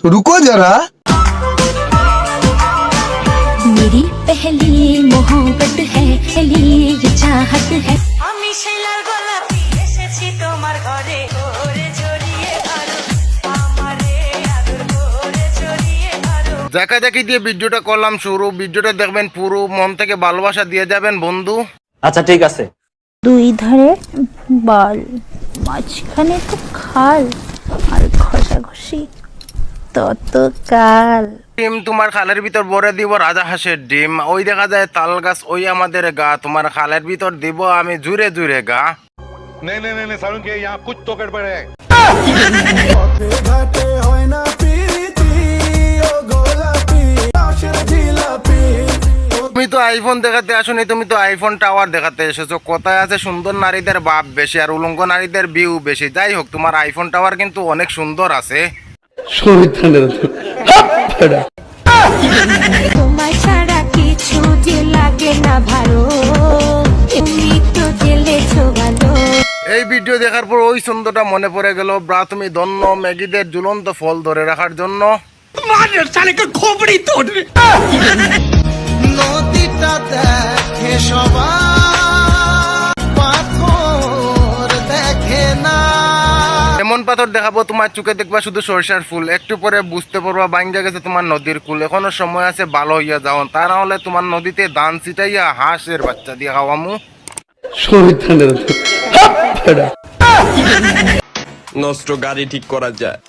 रुको जरा। मेरी पहली मोहब्बत है, पहली ये चाहत है। আমি শিলার গোলাপি এসেছি তোমার ঘরে ওরে জড়িয়ে ধরো আমারে আদর করে জড়িয়ে ধরো। দেখা দেখি দিয়ে ভিডিওটা করলাম শুরু। ভিডিওটা দেখবেন পুরো, মন থেকে ভালোবাসা দিয়ে যাবেন বন্ধু। আচ্ছা ঠিক আছে। দুই ধারে বাল, মাঝখানে তো খাল, আর ঘষাঘষি ততকাল। ডিম তোমার খালের ভিতর ভরে দিব রাজা হাঁসের ডিম। ওই দেখা যায় তাল গাছ, ওই আমাদের গা। তোমার খালের ভিতর দিব আমি জুড়ে জুড়ে গা। नहीं नहीं नहीं नहीं सारुण के यहाँ कुछ तो गड़बड़ है। তুমি তো আইফোন দেখাতে আসোনি, তুমি তো আইফোন টাওয়ার দেখাতে এসেছো। কোথায় আছে সুন্দর নারীদের বাপ বেশি আর উলঙ্গ নারীদের ভিউ বেশি। যাই হোক, তোমার আইফোন টাওয়ার কিন্তু অনেক সুন্দর আছে। তোমার ছাড়া কিছু যে লাগে না ভালো, তুমি তো জেলেছো ভালো। এই ভিডিও দেখার পর ওই সুন্দরটা মনে পড়ে গেল। ব্রা তুমি ধন্য ম্যাগিদের ঝুলন্ত ফল ধরে রাখার জন্য। নদীটা দেখে সবাই, পাথর দেখে না। এমন পাথর দেখাবো তোমার চোখে দেখবা শুধু সরিষার ফুল। একটু পরে বুঝতে পারবা ভাঙ্গা গেছে তোমার নদীর কুল। এখনো সময় আছে, ভালো হইয়া যাও। তা না হলে তোমার নদীতে ধান ছিটাইয়া হাঁসের বাচ্চা দিয়ে খাওয়ামু। নষ্ট গাড়ি ঠিক করা যায়,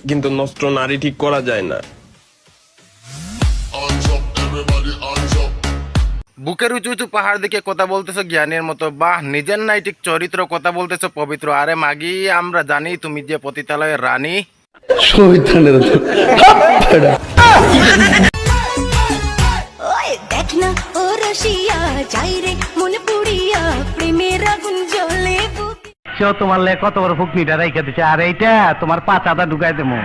কিন্তু নষ্ট নারী ঠিক করা যায় না। বুকের উঁচু উঁচু পাহাড় দিকে কথা বলতেছো জ্ঞানের মতো। বাহ, নিজের নাই ঠিক চরিত্র, কথা বলতেছো পবিত্র। আরে মাগি, আমরা জানি তুমি যে পতিতালয়ের রানী। ওই দেখ না ও রসিয়া যাই রে মন পুড়িয়া, প্রেমের আগুন জ্বলে বুকে। তোমার লে কত বড় ফুকনিটা রাইখা দিছে, আর এইটা তোমার পাচাটা ঢুকাই দেবো।